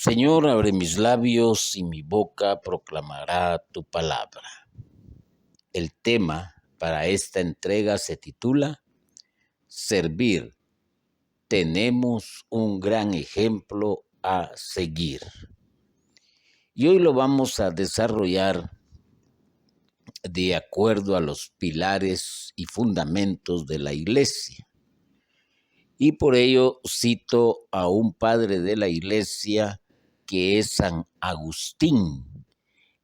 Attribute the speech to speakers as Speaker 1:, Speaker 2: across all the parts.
Speaker 1: Señor, abre mis labios y mi boca proclamará tu palabra. El tema para esta entrega se titula Servir. Tenemos un gran ejemplo a seguir. Y hoy lo vamos a desarrollar de acuerdo a los pilares y fundamentos de la Iglesia. Y por ello cito a un padre de la Iglesia que es San Agustín,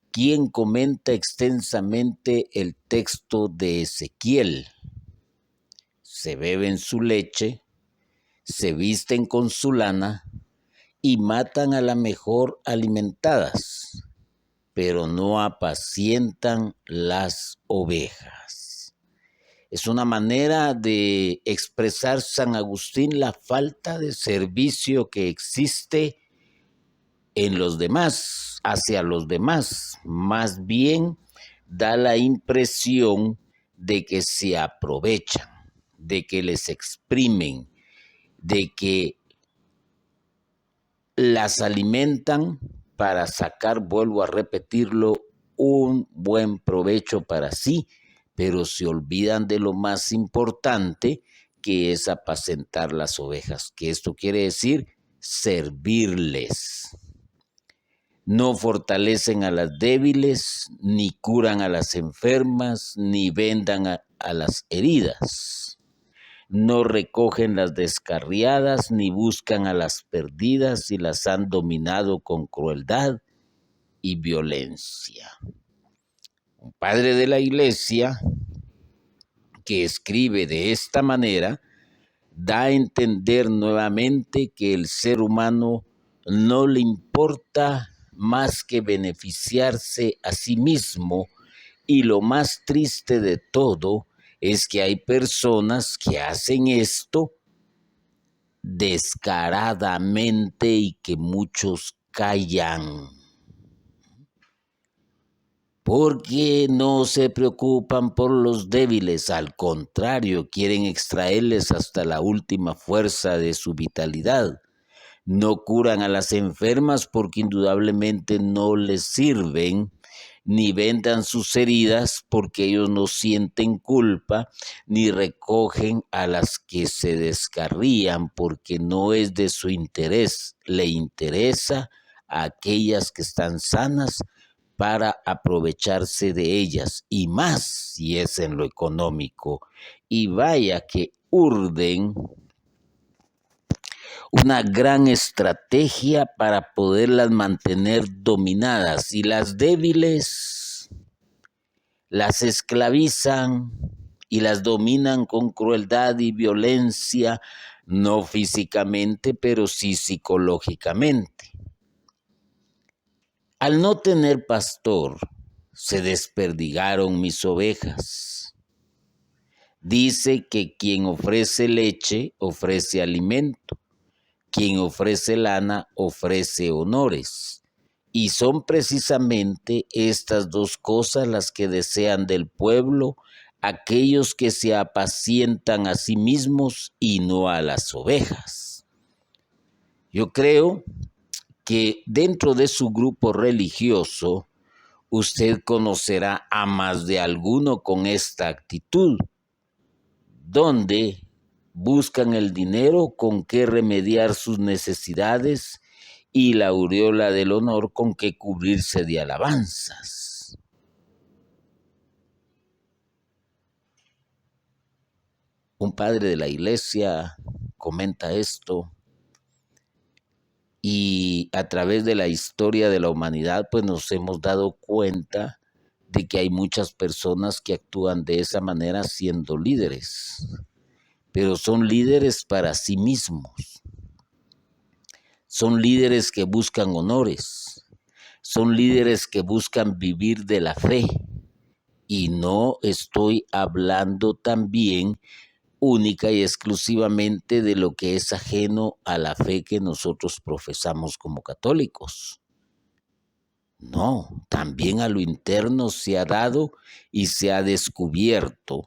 Speaker 1: quien comenta extensamente el texto de Ezequiel. Se beben su leche, se visten con su lana y matan a la mejor alimentadas, pero no apacientan las ovejas. Es una manera de expresar San Agustín la falta de servicio que existe en los demás, hacia los demás. Más bien da la impresión de que se aprovechan, de que les exprimen, de que las alimentan para sacar, vuelvo a repetirlo, un buen provecho para sí, pero se olvidan de lo más importante, que es apacentar las ovejas, que esto quiere decir servirles. No fortalecen a las débiles, ni curan a las enfermas, ni vendan a las heridas. No recogen las descarriadas, ni buscan a las perdidas, y las han dominado con crueldad y violencia. Un padre de la Iglesia que escribe de esta manera da a entender nuevamente que el ser humano no le importa más que beneficiarse a sí mismo, y lo más triste de todo es que hay personas que hacen esto descaradamente y que muchos callan, porque no se preocupan por los débiles, al contrario, quieren extraerles hasta la última fuerza de su vitalidad. No curan a las enfermas porque indudablemente no les sirven, ni vendan sus heridas porque ellos no sienten culpa, ni recogen a las que se descarrían porque no es de su interés. Le interesa a aquellas que están sanas para aprovecharse de ellas, y más si es en lo económico. Y vaya que urden una gran estrategia para poderlas mantener dominadas, y las débiles las esclavizan y las dominan con crueldad y violencia, no físicamente, pero sí psicológicamente. Al no tener pastor, se desperdigaron mis ovejas. Dice que quien ofrece leche ofrece alimento. Quien ofrece lana ofrece honores. Y son precisamente estas dos cosas las que desean del pueblo aquellos que se apacientan a sí mismos y no a las ovejas. Yo creo que dentro de su grupo religioso usted conocerá a más de alguno con esta actitud, donde buscan el dinero con que remediar sus necesidades y la aureola del honor con que cubrirse de alabanzas. Un padre de la Iglesia comenta esto, y a través de la historia de la humanidad pues nos hemos dado cuenta de que hay muchas personas que actúan de esa manera siendo líderes, pero son líderes para sí mismos. Son líderes que buscan honores, son líderes que buscan vivir de la fe, y no estoy hablando también única y exclusivamente de lo que es ajeno a la fe que nosotros profesamos como católicos. No, también a lo interno se ha dado y se ha descubierto,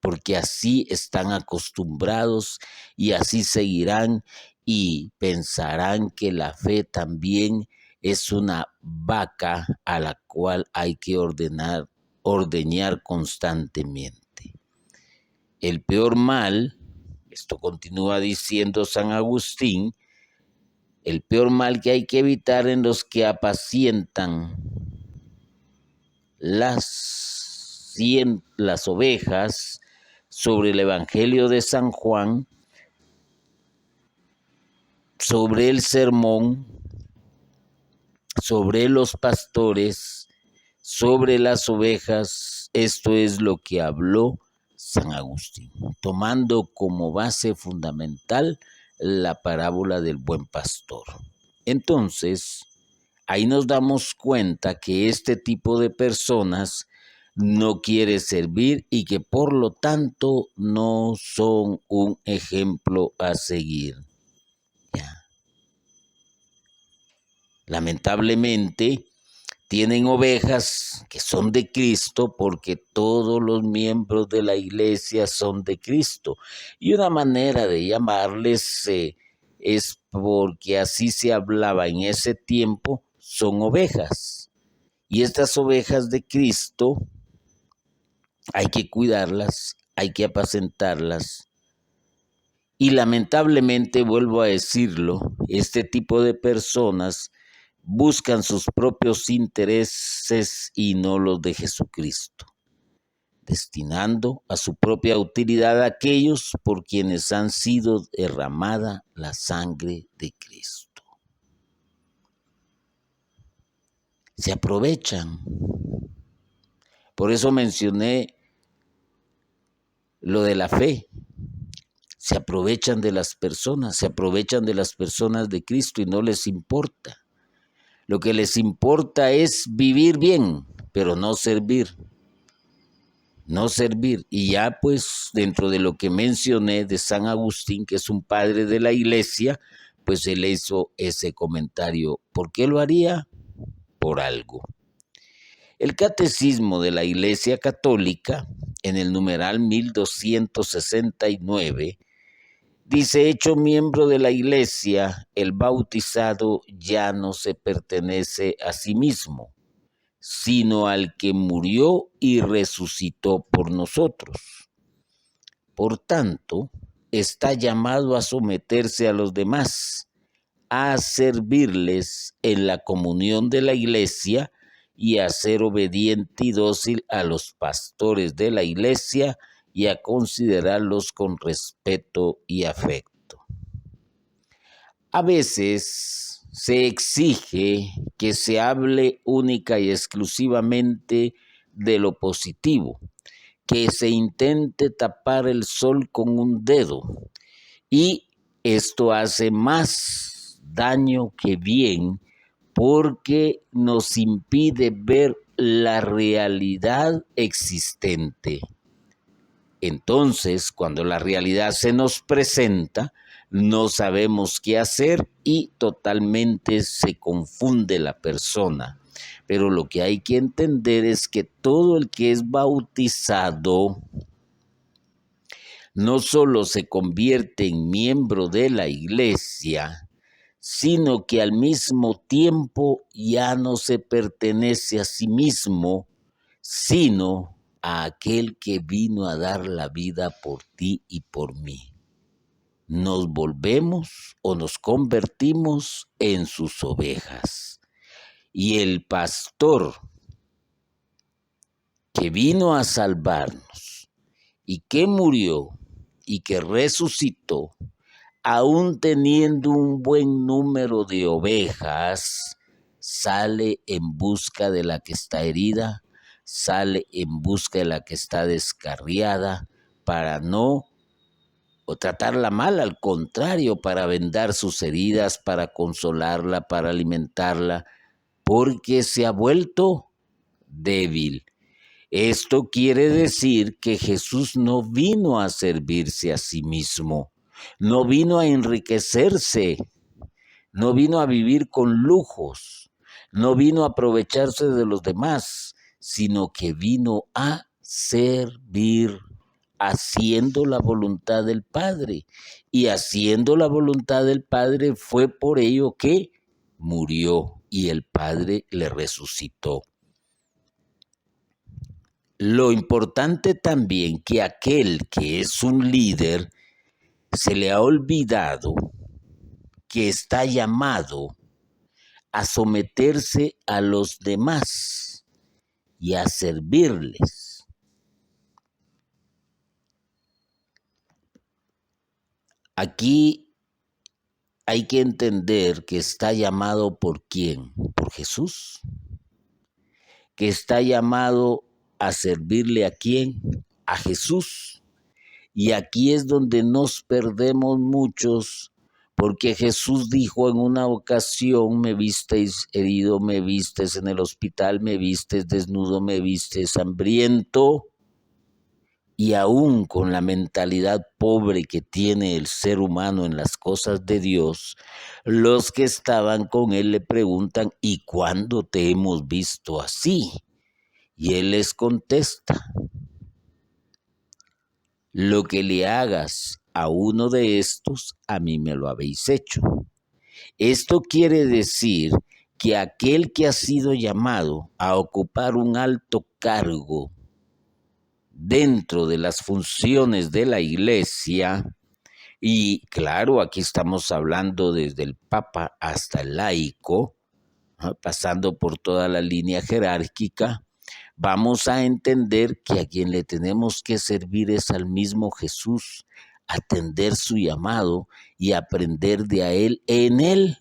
Speaker 1: porque así están acostumbrados y así seguirán, y pensarán que la fe también es una vaca a la cual hay que ordeñar constantemente. El peor mal, esto continúa diciendo San Agustín, el peor mal que hay que evitar en los que apacientan las ovejas sobre el Evangelio de San Juan, sobre el sermón, sobre los pastores, sobre las ovejas. Esto es lo que habló San Agustín, tomando como base fundamental la parábola del buen pastor. Entonces, ahí nos damos cuenta que este tipo de personas no quiere servir y que por lo tanto no son un ejemplo a seguir. Ya. Lamentablemente, tienen ovejas que son de Cristo porque todos los miembros de la iglesia son de Cristo. Y una manera de llamarles es porque así se hablaba en ese tiempo, son ovejas. Y estas ovejas de Cristo hay que cuidarlas, hay que apacentarlas. Y lamentablemente, vuelvo a decirlo, este tipo de personas buscan sus propios intereses y no los de Jesucristo, destinando a su propia utilidad a aquellos por quienes han sido derramada la sangre de Cristo. Se aprovechan. Por eso mencioné lo de la fe. Se aprovechan de las personas, se aprovechan de las personas de Cristo y no les importa. Lo que les importa es vivir bien, pero no servir. No servir. Y ya pues dentro de lo que mencioné de San Agustín, que es un padre de la iglesia, pues él hizo ese comentario. ¿Por qué lo haría? Por algo. El Catecismo de la Iglesia Católica, en el numeral 1269, dice: hecho miembro de la iglesia, el bautizado ya no se pertenece a sí mismo, sino al que murió y resucitó por nosotros. Por tanto, está llamado a someterse a los demás, a servirles en la comunión de la iglesia y a ser obediente y dócil a los pastores de la iglesia y a considerarlos con respeto y afecto. A veces se exige que se hable única y exclusivamente de lo positivo, que se intente tapar el sol con un dedo, y esto hace más daño que bien porque nos impide ver la realidad existente. Entonces, cuando la realidad se nos presenta, no sabemos qué hacer y totalmente se confunde la persona. Pero lo que hay que entender es que todo el que es bautizado no solo se convierte en miembro de la iglesia, sino que al mismo tiempo ya no se pertenece a sí mismo, sino a aquel que vino a dar la vida por ti y por mí. Nos volvemos o nos convertimos en sus ovejas. Y el pastor que vino a salvarnos y que murió y que resucitó, aún teniendo un buen número de ovejas, sale en busca de la que está herida, sale en busca de la que está descarriada, para no o tratarla mal, al contrario, para vendar sus heridas, para consolarla, para alimentarla, porque se ha vuelto débil. Esto quiere decir que Jesús no vino a servirse a sí mismo, no vino a enriquecerse, no vino a vivir con lujos, no vino a aprovecharse de los demás, sino que vino a servir haciendo la voluntad del Padre. Y haciendo la voluntad del Padre fue por ello que murió y el Padre le resucitó. Lo importante también que aquel que es un líder se le ha olvidado que está llamado a someterse a los demás y a servirles. Aquí hay que entender que está llamado ¿por quién? Por Jesús. Que está llamado a servirle ¿a quién? A Jesús. Y aquí es donde nos perdemos muchos, porque Jesús dijo en una ocasión: me visteis herido, me vistes en el hospital, me vistes desnudo, me vistes hambriento. Y aún con la mentalidad pobre que tiene el ser humano en las cosas de Dios, los que estaban con él le preguntan: ¿y cuándo te hemos visto así? Y él les contesta: lo que le hagas a uno de estos, a mí me lo habéis hecho. Esto quiere decir que aquel que ha sido llamado a ocupar un alto cargo dentro de las funciones de la iglesia, y claro, aquí estamos hablando desde el Papa hasta el laico, pasando por toda la línea jerárquica, vamos a entender que a quien le tenemos que servir es al mismo Jesús, atender su llamado y aprender de a él en el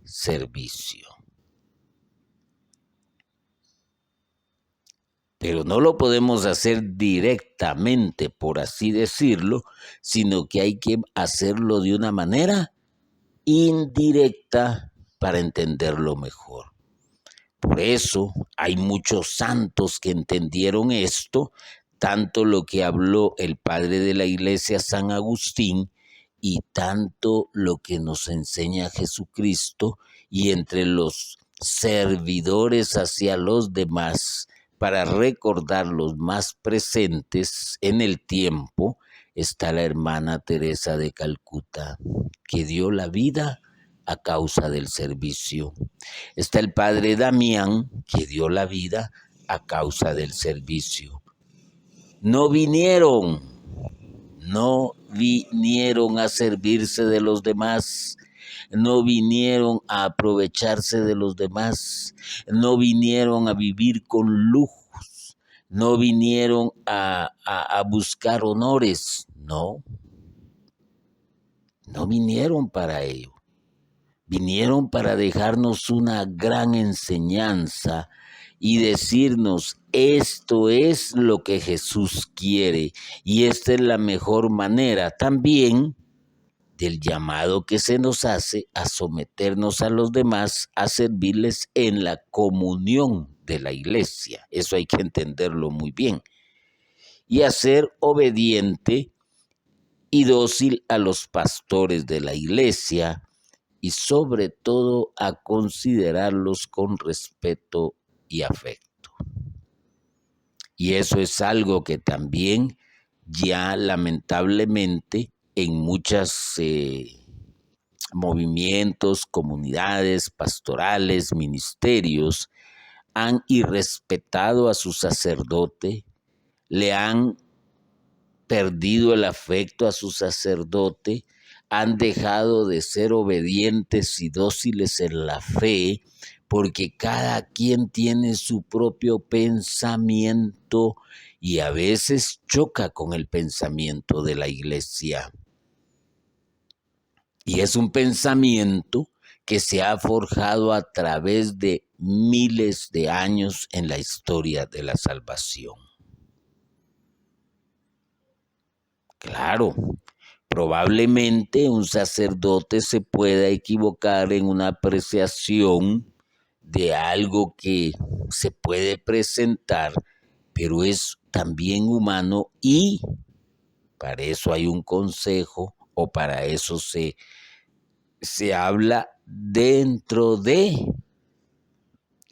Speaker 1: servicio. Pero no lo podemos hacer directamente, por así decirlo, sino que hay que hacerlo de una manera indirecta para entenderlo mejor. Por eso hay muchos santos que entendieron esto, tanto lo que habló el padre de la iglesia, San Agustín, y tanto lo que nos enseña Jesucristo, y entre los servidores hacia los demás, para recordar los más presentes en el tiempo, está la hermana Teresa de Calcuta, que dio la vida a causa del servicio. Está el padre Damián, que dio la vida a causa del servicio. No vinieron a servirse de los demás, no vinieron a aprovecharse de los demás, no vinieron a vivir con lujos, no vinieron a buscar honores, no vinieron para ello. Vinieron para dejarnos una gran enseñanza y decirnos: esto es lo que Jesús quiere y esta es la mejor manera también del llamado que se nos hace a someternos a los demás, a servirles en la comunión de la iglesia. Eso hay que entenderlo muy bien. Y a ser obediente y dócil a los pastores de la iglesia, y sobre todo a considerarlos con respeto y afecto. Y eso es algo que también ya lamentablemente en muchos movimientos, comunidades, pastorales, ministerios, han irrespetado a su sacerdote, le han perdido el afecto a su sacerdote, han dejado de ser obedientes y dóciles en la fe, porque cada quien tiene su propio pensamiento y a veces choca con el pensamiento de la iglesia. Y es un pensamiento que se ha forjado a través de miles de años en la historia de la salvación. Claro, probablemente un sacerdote se pueda equivocar en una apreciación de algo que se puede presentar, pero es también humano y para eso hay un consejo o para eso se habla dentro de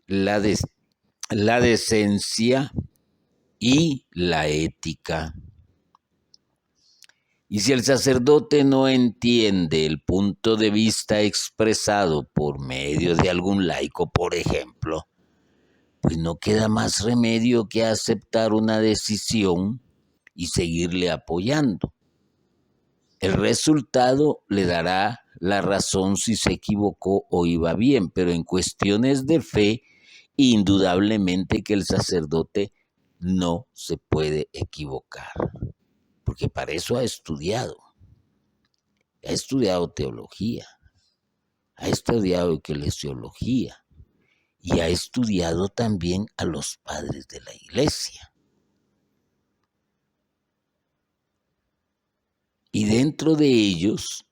Speaker 1: la decencia y la ética. Y si el sacerdote no entiende el punto de vista expresado por medio de algún laico, por ejemplo, pues no queda más remedio que aceptar una decisión y seguirle apoyando. El resultado le dará la razón si se equivocó o iba bien, pero en cuestiones de fe, indudablemente que el sacerdote no se puede equivocar, porque para eso ha estudiado teología, ha estudiado eclesiología y ha estudiado también a los padres de la iglesia. Y dentro de ellos,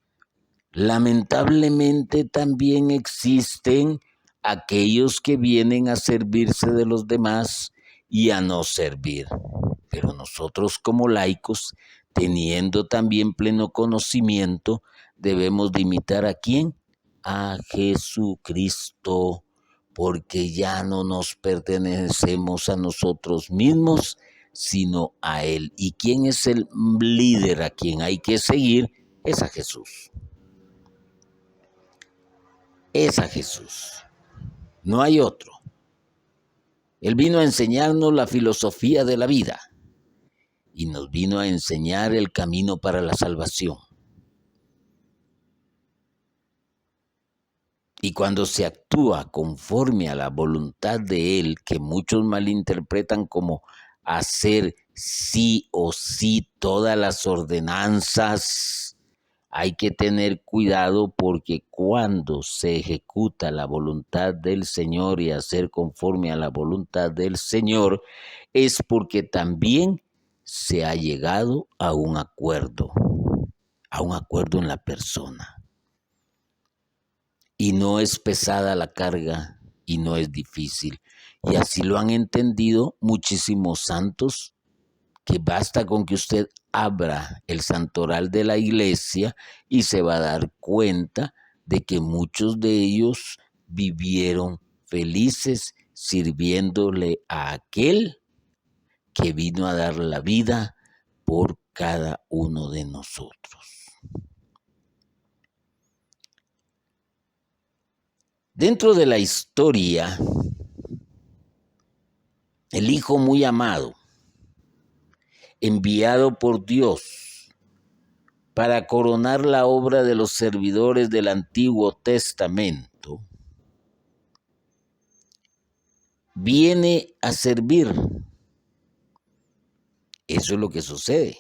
Speaker 1: lamentablemente también existen aquellos que vienen a servirse de los demás y a no servir. Pero nosotros como laicos, teniendo también pleno conocimiento, debemos de imitar ¿a quién? A Jesucristo, porque ya no nos pertenecemos a nosotros mismos, sino a Él. ¿Y quién es el líder a quien hay que seguir? Es a Jesús. Es a Jesús. No hay otro. Él vino a enseñarnos la filosofía de la vida y nos vino a enseñar el camino para la salvación. Y cuando se actúa conforme a la voluntad de Él, que muchos malinterpretan como hacer sí o sí todas las ordenanzas, hay que tener cuidado porque cuando se ejecuta la voluntad del Señor y hacer conforme a la voluntad del Señor, es porque también se ha llegado a un acuerdo en la persona. Y no es pesada la carga y no es difícil. Y así lo han entendido muchísimos santos, que basta con que usted abra el santoral de la iglesia y se va a dar cuenta de que muchos de ellos vivieron felices sirviéndole a aquel que vino a dar la vida por cada uno de nosotros. Dentro de la historia, el Hijo muy amado, enviado por Dios para coronar la obra de los servidores del Antiguo Testamento, viene a servir. Eso es lo que sucede.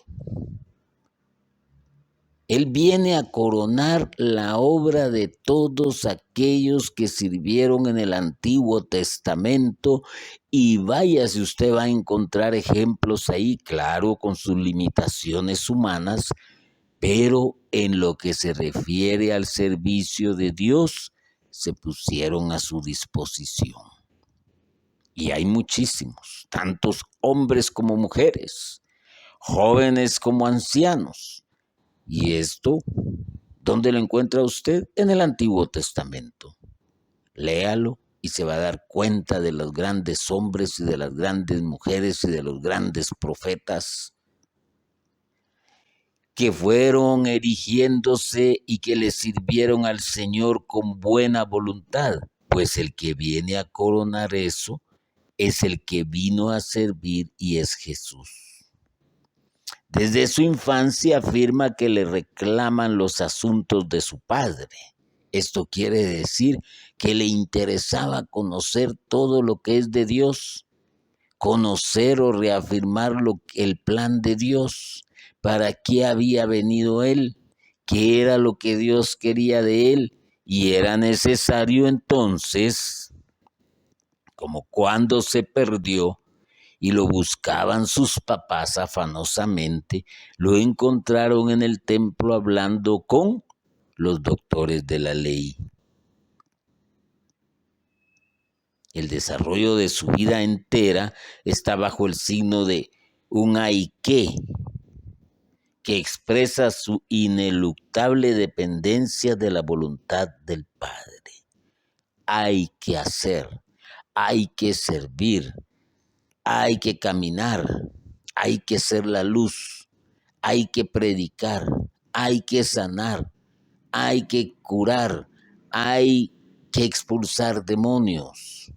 Speaker 1: Él viene a coronar la obra de todos aquellos que sirvieron en el Antiguo Testamento, y vaya si usted va a encontrar ejemplos ahí, claro, con sus limitaciones humanas, pero en lo que se refiere al servicio de Dios, se pusieron a su disposición. Y hay muchísimos, tantos hombres como mujeres, jóvenes como ancianos. Y esto, ¿dónde lo encuentra usted? En el Antiguo Testamento. Léalo y se va a dar cuenta de los grandes hombres y de las grandes mujeres y de los grandes profetas que fueron erigiéndose y que le sirvieron al Señor con buena voluntad. Pues el que viene a coronar eso es el que vino a servir y es Jesús. Desde su infancia afirma que le reclaman los asuntos de su padre. Esto quiere decir que le interesaba conocer todo lo que es de Dios, conocer o reafirmar el plan de Dios, para qué había venido él, qué era lo que Dios quería de él, y era necesario entonces, como cuando se perdió, y lo buscaban sus papás afanosamente, lo encontraron en el templo hablando con los doctores de la ley. El desarrollo de su vida entera está bajo el signo de un hay que expresa su ineluctable dependencia de la voluntad del Padre. Hay que hacer, hay que servir, hay que caminar, hay que ser la luz, hay que predicar, hay que sanar, hay que curar, hay que expulsar demonios,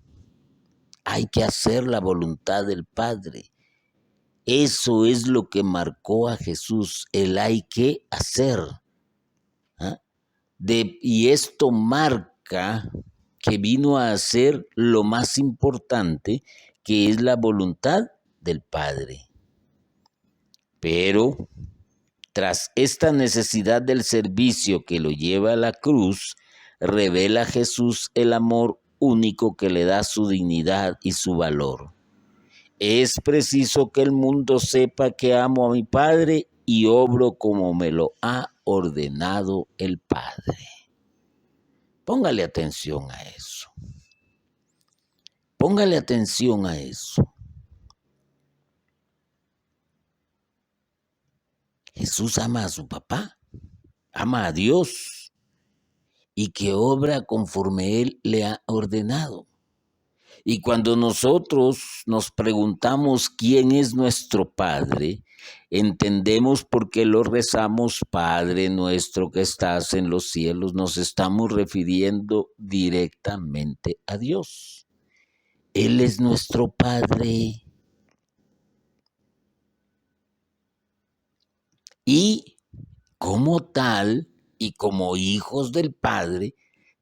Speaker 1: hay que hacer la voluntad del Padre. Eso es lo que marcó a Jesús, el hay que hacer. ¿Ah? Y esto marca que vino a hacer lo más importante, que es la voluntad del Padre. Pero tras esta necesidad del servicio que lo lleva a la cruz, revela Jesús el amor único que le da su dignidad y su valor. Es preciso que el mundo sepa que amo a mi Padre y obro como me lo ha ordenado el Padre. Póngale atención a eso. Póngale atención a eso. Jesús ama a su papá, ama a Dios y que obra conforme Él le ha ordenado. Y cuando nosotros nos preguntamos quién es nuestro Padre, entendemos por qué lo rezamos, Padre nuestro que estás en los cielos, nos estamos refiriendo directamente a Dios. Él es nuestro Padre. Y como tal, y como hijos del Padre,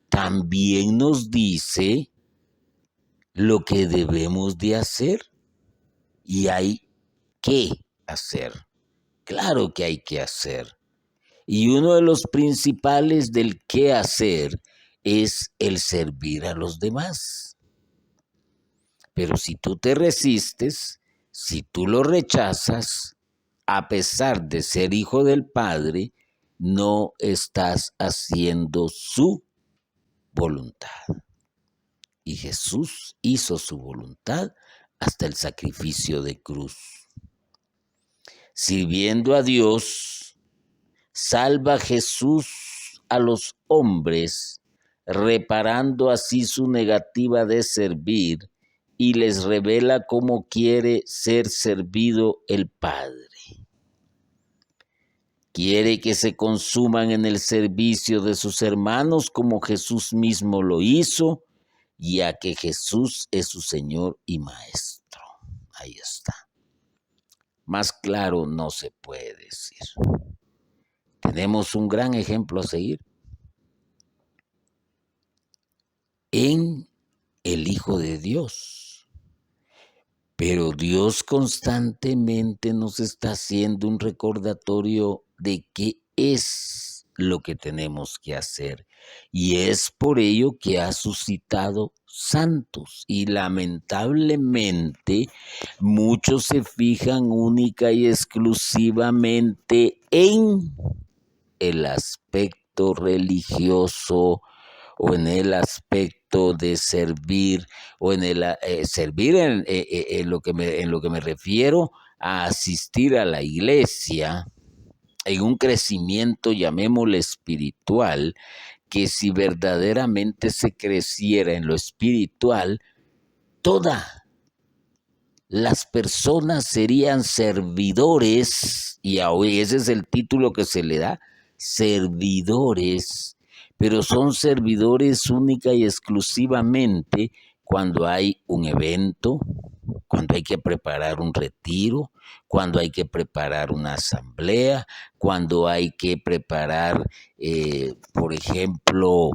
Speaker 1: también nos dice lo que debemos de hacer. Y hay que hacer. Claro que hay que hacer. Y uno de los principales del qué hacer es el servir a los demás. Pero si tú te resistes, si tú lo rechazas, a pesar de ser hijo del Padre, no estás haciendo su voluntad. Y Jesús hizo su voluntad hasta el sacrificio de cruz. Sirviendo a Dios, salva Jesús a los hombres, reparando así su negativa de servir, y les revela cómo quiere ser servido el Padre. Quiere que se consuman en el servicio de sus hermanos como Jesús mismo lo hizo, ya que Jesús es su Señor y Maestro. Ahí está. Más claro no se puede decir. Tenemos un gran ejemplo a seguir en el Hijo de Dios. Pero Dios constantemente nos está haciendo un recordatorio de qué es lo que tenemos que hacer. Y es por ello que ha suscitado santos. Y lamentablemente muchos se fijan única y exclusivamente en el aspecto religioso o en el aspecto de servir o en el servir en lo que me refiero a asistir a la iglesia en un crecimiento, llamémosle espiritual, que si verdaderamente se creciera en lo espiritual, todas las personas serían servidores, y hoy ese es el título que se le da, servidores, pero son servidores única y exclusivamente cuando hay un evento, cuando hay que preparar un retiro, cuando hay que preparar una asamblea, cuando hay que preparar, por ejemplo,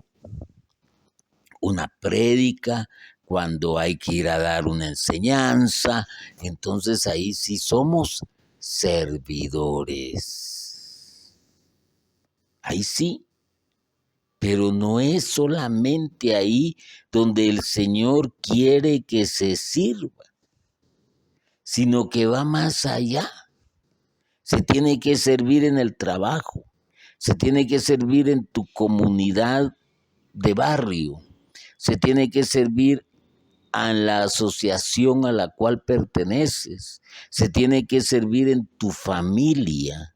Speaker 1: una prédica, cuando hay que ir a dar una enseñanza. Entonces ahí sí somos servidores. Ahí sí. Pero no es solamente ahí donde el Señor quiere que se sirva, sino que va más allá. Se tiene que servir en el trabajo, se tiene que servir en tu comunidad de barrio, se tiene que servir a la asociación a la cual perteneces, se tiene que servir en tu familia.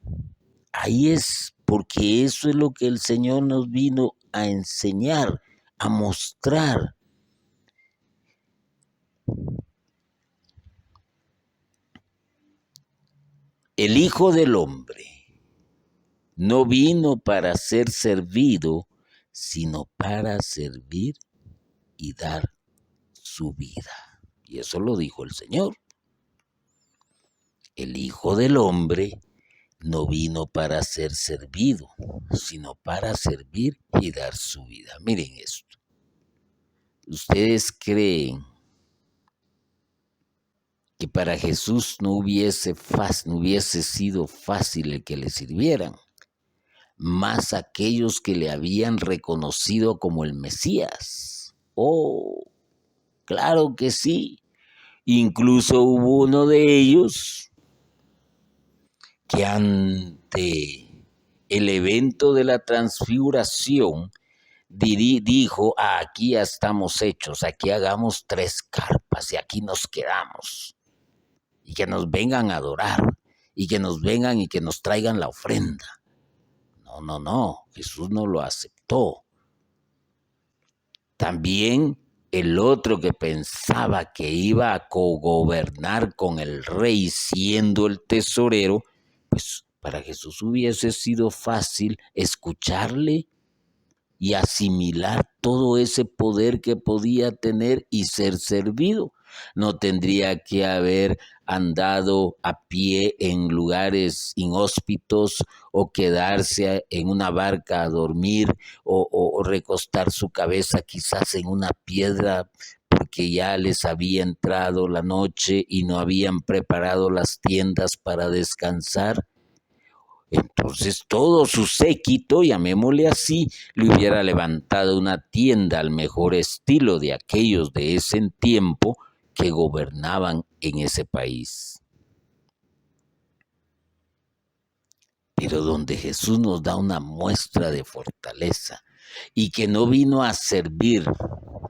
Speaker 1: Ahí es porque eso es lo que el Señor nos vino a enseñar, a mostrar. El Hijo del Hombre no vino para ser servido, sino para servir y dar su vida. Y eso lo dijo el Señor. El Hijo del Hombre no vino para ser servido, sino para servir y dar su vida. Miren esto. ¿Ustedes creen que para Jesús no hubiese sido fácil el que le sirvieran? Más aquellos que le habían reconocido como el Mesías. Oh, claro que sí. Incluso hubo uno de ellos que ante el evento de la transfiguración dijo, aquí ya estamos hechos, aquí hagamos 3 carpas y aquí nos quedamos. Y que nos vengan a adorar, y que nos vengan y que nos traigan la ofrenda. No, Jesús no lo aceptó. También el otro que pensaba que iba a cogobernar con el rey siendo el tesorero, pues para Jesús hubiese sido fácil escucharle y asimilar todo ese poder que podía tener y ser servido. No tendría que haber andado a pie en lugares inhóspitos o quedarse en una barca a dormir o recostar su cabeza quizás en una piedra porque ya les había entrado la noche y no habían preparado las tiendas para descansar. Entonces todo su séquito, llamémosle así, le hubiera levantado una tienda al mejor estilo de aquellos de ese tiempo que gobernaban en ese país. Pero donde Jesús nos da una muestra de fortaleza y que no vino a servir,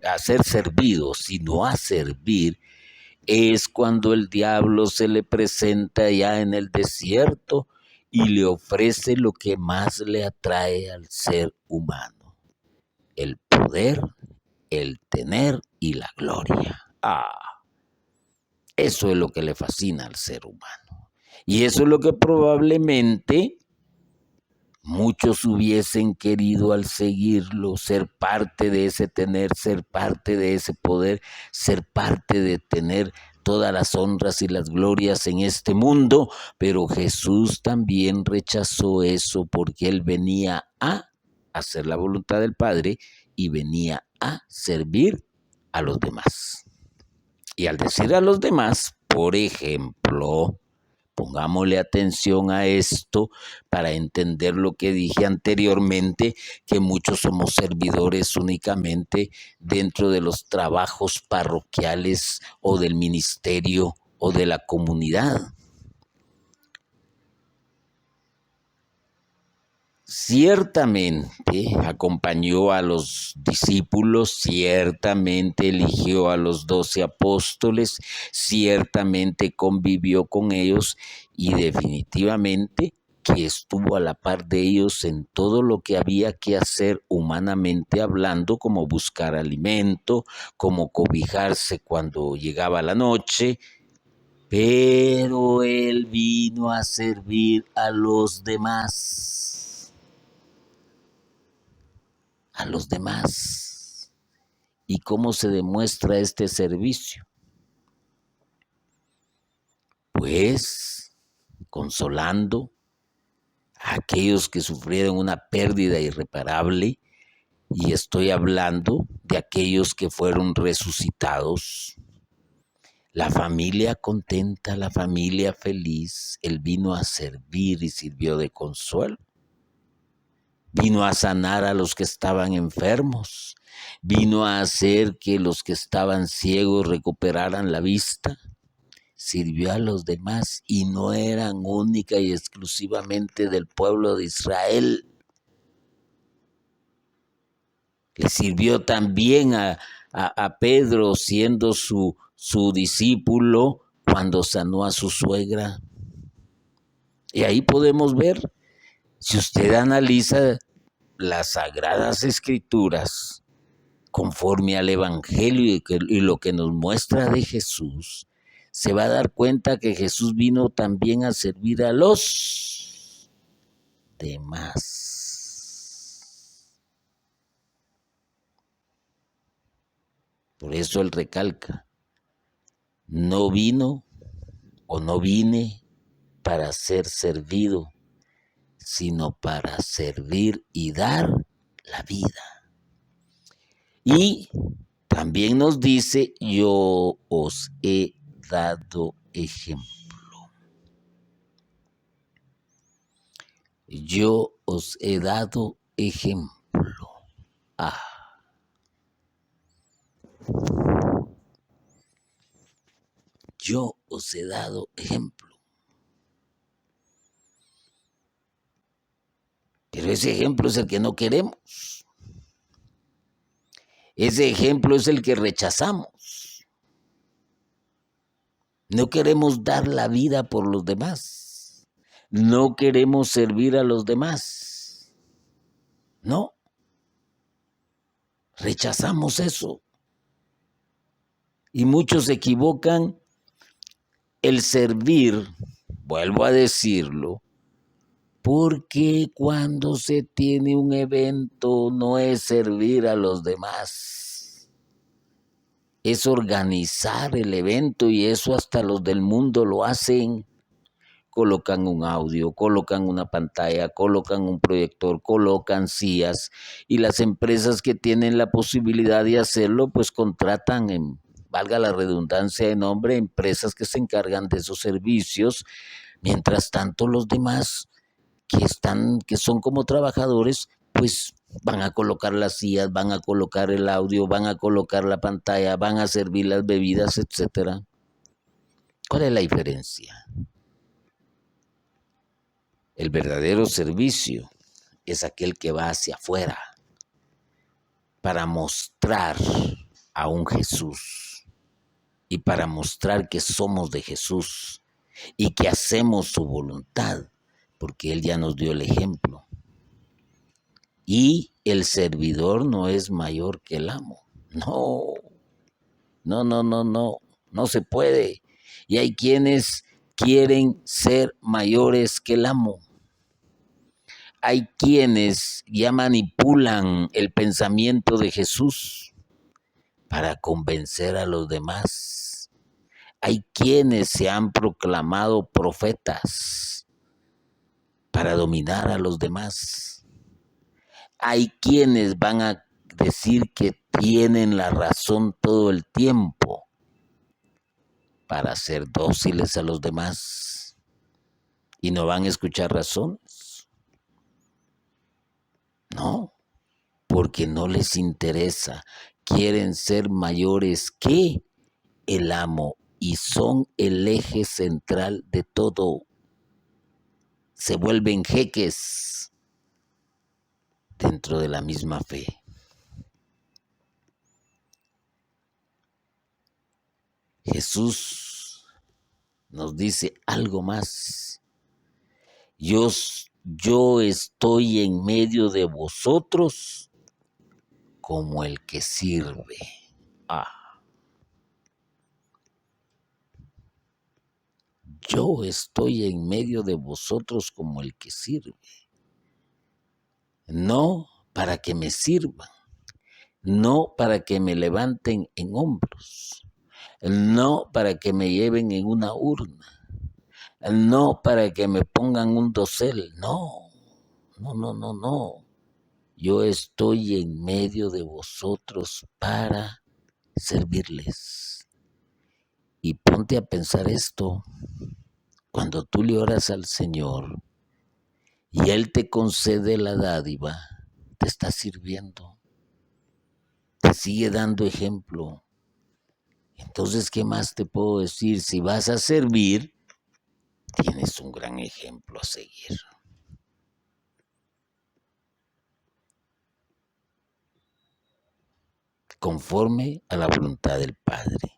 Speaker 1: a ser servido, sino a servir, es cuando el diablo se le presenta ya en el desierto y le ofrece lo que más le atrae al ser humano: el poder, el tener y la gloria. Eso es lo que le fascina al ser humano. Y eso es lo que probablemente muchos hubiesen querido al seguirlo, ser parte de ese tener, ser parte de ese poder, ser parte de tener todas las honras y las glorias en este mundo, pero Jesús también rechazó eso porque Él venía a hacer la voluntad del Padre y venía a servir a los demás. Y al decir a los demás, por ejemplo, pongámosle atención a esto para entender lo que dije anteriormente, que muchos somos servidores únicamente dentro de los trabajos parroquiales o del ministerio o de la comunidad. Ciertamente acompañó a los discípulos, ciertamente eligió a los 12 apóstoles, ciertamente convivió con ellos y definitivamente que estuvo a la par de ellos en todo lo que había que hacer humanamente hablando, como buscar alimento, como cobijarse cuando llegaba la noche. Pero Él vino a servir a los demás. A los demás. ¿Y cómo se demuestra este servicio? Pues consolando a aquellos que sufrieron una pérdida irreparable, y estoy hablando de aquellos que fueron resucitados. La familia contenta, la familia feliz. Él vino a servir y sirvió de consuelo. Vino a sanar a los que estaban enfermos. Vino a hacer que los que estaban ciegos recuperaran la vista. Sirvió a los demás y no eran única y exclusivamente del pueblo de Israel. Le sirvió también a Pedro, siendo su discípulo, cuando sanó a su suegra. Y ahí podemos ver, si usted analiza las Sagradas Escrituras conforme al Evangelio y lo que nos muestra de Jesús, se va a dar cuenta que Jesús vino también a servir a los demás. Por eso él recalca, no vino o no vine para ser servido, sino para servir y dar la vida. Y también nos dice, yo os he dado ejemplo. Yo os he dado ejemplo. Yo os he dado ejemplo. Pero ese ejemplo es el que no queremos. Ese ejemplo es el que rechazamos. No queremos dar la vida por los demás. No queremos servir a los demás. No. Rechazamos eso. Y muchos equivocan el servir, vuelvo a decirlo, porque cuando se tiene un evento no es servir a los demás, es organizar el evento, y eso hasta los del mundo lo hacen. Colocan un audio, colocan una pantalla, colocan un proyector, colocan sillas, y las empresas que tienen la posibilidad de hacerlo, pues contratan, valga la redundancia de nombre, empresas que se encargan de esos servicios. Mientras tanto, los demás que son como trabajadores, pues van a colocar las sillas, van a colocar el audio, van a colocar la pantalla, van a servir las bebidas, etc. ¿Cuál es la diferencia? El verdadero servicio es aquel que va hacia afuera para mostrar a un Jesús y para mostrar que somos de Jesús y que hacemos su voluntad, porque Él ya nos dio el ejemplo. Y el servidor no es mayor que el amo. No se puede. Y hay quienes quieren ser mayores que el amo. Hay quienes ya manipulan el pensamiento de Jesús para convencer a los demás. Hay quienes se han proclamado profetas para dominar a los demás. Hay quienes van a decir que tienen la razón todo el tiempo para ser dóciles a los demás y no van a escuchar razones. No, porque no les interesa. Quieren ser mayores que el amo y son el eje central de todo. Se vuelven jeques dentro de la misma fe. Jesús nos dice algo más. Yo estoy en medio de vosotros como el que sirve. Yo estoy en medio de vosotros como el que sirve. No para que me sirvan, no para que me levanten en hombros, no para que me lleven en una urna, no para que me pongan un dosel, no. Yo estoy en medio de vosotros para servirles. Y ponte a pensar esto, cuando tú le oras al Señor y Él te concede la dádiva, te está sirviendo, te sigue dando ejemplo. Entonces, ¿qué más te puedo decir? Si vas a servir, tienes un gran ejemplo a seguir. Conforme a la voluntad del Padre.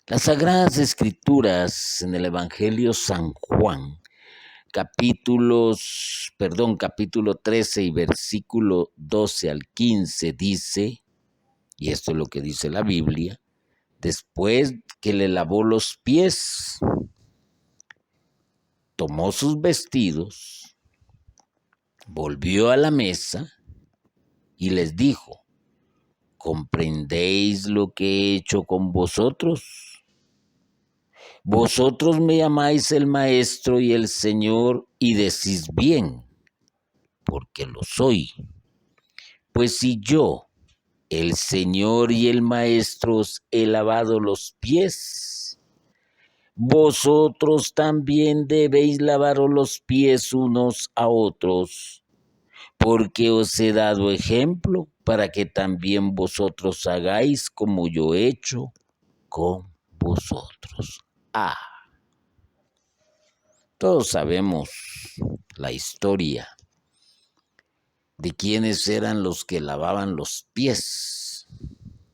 Speaker 1: Las Sagradas Escrituras en el Evangelio San Juan, capítulo 13 y versículo 12 al 15 dice, y esto es lo que dice la Biblia: después que le lavó los pies, tomó sus vestidos, volvió a la mesa y les dijo: ¿comprendéis lo que he hecho con vosotros? Vosotros me llamáis el Maestro y el Señor y decís bien, porque lo soy. Pues si yo, el Señor y el Maestro, os he lavado los pies, vosotros también debéis lavaros los pies unos a otros, porque os he dado ejemplo para que también vosotros hagáis como yo he hecho con vosotros. Todos sabemos la historia de quiénes eran los que lavaban los pies.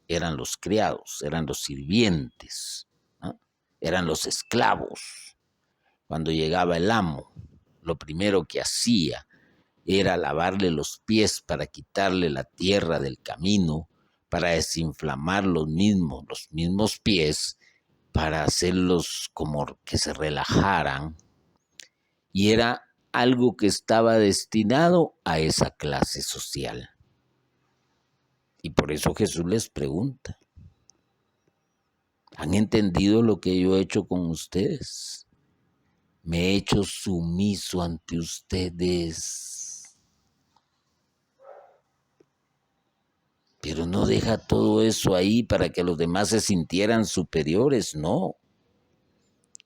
Speaker 1: Eran los criados, eran los sirvientes, ¿no? Eran los esclavos. Cuando llegaba el amo, lo primero que hacía era lavarle los pies para quitarle la tierra del camino, para desinflamar los mismos pies, para hacerlos como que se relajaran. Y era algo que estaba destinado a esa clase social. Y por eso Jesús les pregunta: ¿han entendido lo que yo he hecho con ustedes? Me he hecho sumiso ante ustedes. Pero no deja todo eso ahí para que los demás se sintieran superiores, no.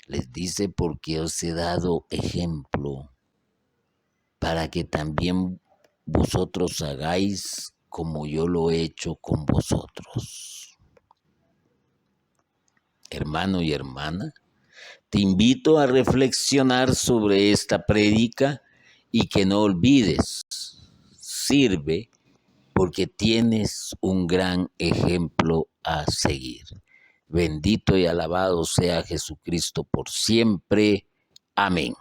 Speaker 1: Les dice: porque os he dado ejemplo para que también vosotros hagáis como yo lo he hecho con vosotros. Hermano y hermana, te invito a reflexionar sobre esta prédica y que no olvides: sirve porque tienes un gran ejemplo a seguir. Bendito y alabado sea Jesucristo por siempre. Amén.